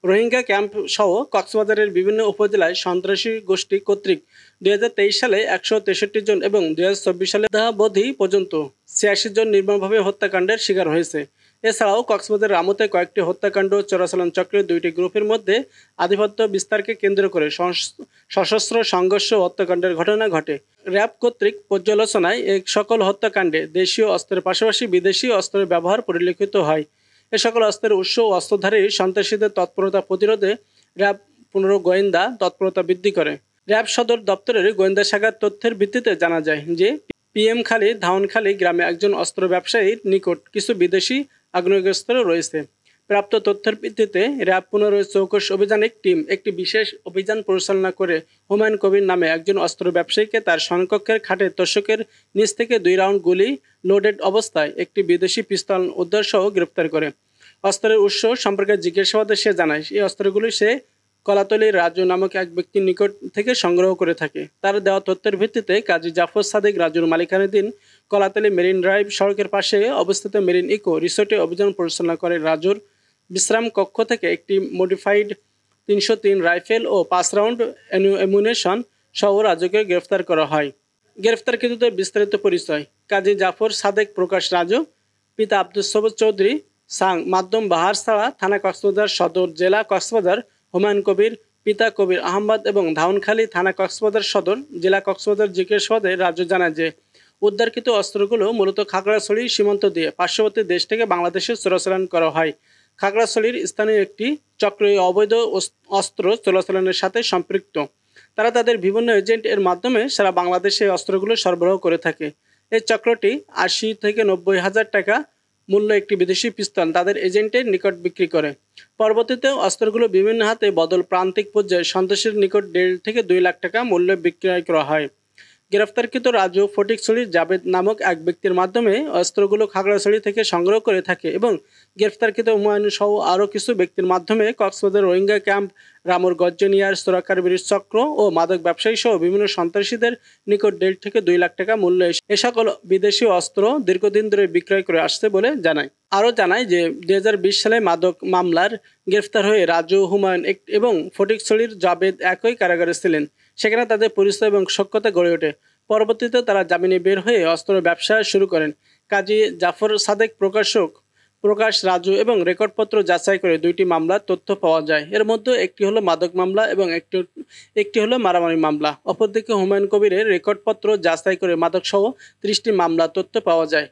Rohingya camp সহ কক্সবাজারের বিভিন্ন উপজেলায় সন্ত্রাসী গোষ্ঠী কর্তৃক ২০২৩ সালে ১৬৩ জন এবং ২০২৪ সালে অদ্যাবধি পর্যন্ত ৮৬ জন নির্মমভাবে হত্যাকাণ্ডের শিকার হয়েছে। এছাড়াও কক্সবাজার আমতে কয়েকটি হত্যাকাণ্ড চোরাচালান চক্রের দুইটি গ্রুপের মধ্যে আধিপত্য বিস্তারকে কেন্দ্র করে সশস্ত্র সংঘর্ষ ও হত্যাকাণ্ডের ঘটনা ঘটে। র্যাব কর্তৃক পর্যালোচনায় এই সকল হত্যাকাণ্ডে দেশীয় অস্ত্রের পাশাপাশি বিদেশি অস্ত্রের ব্যবহার পরিলক্ষিত হয়। এ সকল অস্ত্রের উৎস ও অস্ত্রধারী সন্ত্রাসীদের তৎপরতা প্রতিরোধে র্যাব গোয়েন্দা তৎপরতা বৃদ্ধি করে। র্যাব সদর দপ্তরের গোয়েন্দা শাখার তথ্যের ভিত্তিতে জানা যায় যে পিএমখালী ধাউনখালী গ্রামে একজন অস্ত্র ব্যবসায়ীর নিকট কিছু বিদেশি আগ্নেয়াস্ত্র রয়েছে। প্রাপ্ত তথ্যের ভিত্তিতে র্যাব ১৫ চৌকস অভিযানিক টিম একটি বিশেষ অভিযান পরিচালনা করে হুমায়ুন কবির নামে একজন অস্ত্র ব্যবসায়ীকে তার সমকক্ষের খাটে তোশকের নিচ থেকে ২ রাউন্ড গুলি লোডেড অবস্থায় একটি বিদেশি পিস্তল উদ্ধারসহ গ্রেপ্তার করে। অস্ত্রের উৎস সম্পর্কে জিজ্ঞাসাবাদে সে জানায় এই অস্ত্রগুলি সে কলাতলীর রাজু নামক এক ব্যক্তির নিকট থেকে সংগ্রহ করে থাকে। তার দেওয়া তথ্যের ভিত্তিতে কাজী জাফর সাদেক রাজুর মালিকানাধীন কলাতলী মেরিন ড্রাইভ সড়কের পাশে অবস্থিত মেরিন ইকো রিসোর্টে অভিযান পরিচালনা করে রাজুর বিশ্রাম কক্ষ থেকে একটি মডিফাইড ৩০৩ রাইফেল ও ৫ রাউন্ড অ্যামুনেশন সহ রাজুকে গ্রেফতার করা হয়। গ্রেফতারকৃতদের বিস্তারিত পরিচয়: কাজী জাফর সাদেক প্রকাশ রাজু, পিতা আব্দুস সবুজ চৌধুরী, সাং মাধ্যম বাহারছড়া থানা কক্সবাজার সদর জেলা কক্সবাজার, হুমায়ুন কবির, পিতা কবির আহমদ এবং ধাউনখালী থানা কক্সবাজার সদর জেলা কক্সবাজার। জিজ্ঞাসাবাদে রাজু জানায় যে উদ্ধারকৃত অস্ত্রগুলো মূলত খাগড়াছড়ি সীমান্ত দিয়ে পার্শ্ববর্তী দেশ থেকে বাংলাদেশে চোরাচালান করা হয়। খাগড়াছড়ির স্থানীয় একটি চক্র এই অবৈধ অস্ত্র চোরাচালানের সাথে সম্পৃক্ত। তারা তাদের বিভিন্ন এজেন্ট এর মাধ্যমে সারা বাংলাদেশে অস্ত্রগুলো সরবরাহ করে থাকে। এই চক্রটি ৮০ থেকে ৯০ হাজার টাকা মূল্য একটি বিদেশি পিস্তল তাদের এজেন্টের নিকট বিক্রি করে। পরবর্তীতে অস্ত্রগুলো বিভিন্ন হাতে বদল প্রান্তিক পর্যায়ে সন্ত্রাসীর নিকট ১.৫ থেকে ২ লাখ টাকা মূল্যে বিক্রয় করা হয়। গ্রেফতারকৃত রাজু ফটিকছড়ির জাবেদ নামক এক ব্যক্তির মাধ্যমে অস্ত্রগুলো খাগড়াছড়ি থেকে সংগ্রহ করে থাকে এবং গ্রেফতারকৃত হুমায়ুন সহ আরও কিছু ব্যক্তির মাধ্যমে কক্সবাজার রোহিঙ্গা ক্যাম্প, রামুর গজ্জনিয়ার চোরাকার বিড়ির চক্র ও মাদক ব্যবসায়ী সহ বিভিন্ন সন্ত্রাসীদের নিকট ১.৫ থেকে ২ লাখ টাকা মূল্যে এ সকল বিদেশি অস্ত্র দীর্ঘদিন ধরে বিক্রয় করে আসছে বলে জানায়। আরও জানায় যে ২০২০ সালে মাদক মামলার গ্রেফতার হয়ে রাজু, হুমায়ুন এবং ফটিকছড়ির জাবেদ একই কারাগারে ছিলেন। সেখানে তাদের পরিচয় এবং সখ্যতা গড়ে ওঠে। পরবর্তীতে তারা জামিনে বের হয়ে অস্ত্র ব্যবসা শুরু করেন। কাজী জাফর সাদেক প্রকাশ রাজু এবং রেকর্ডপত্র যাচাই করে ২টি মামলার তথ্য পাওয়া যায়। এর মধ্যে একটি হলো মাদক মামলা এবং একটি হলো মারামারি মামলা। অপরদিকে হুমায়ুন কবিরের রেকর্ডপত্র যাচাই করে মাদকসহ ৩০টি মামলার তথ্য পাওয়া যায়।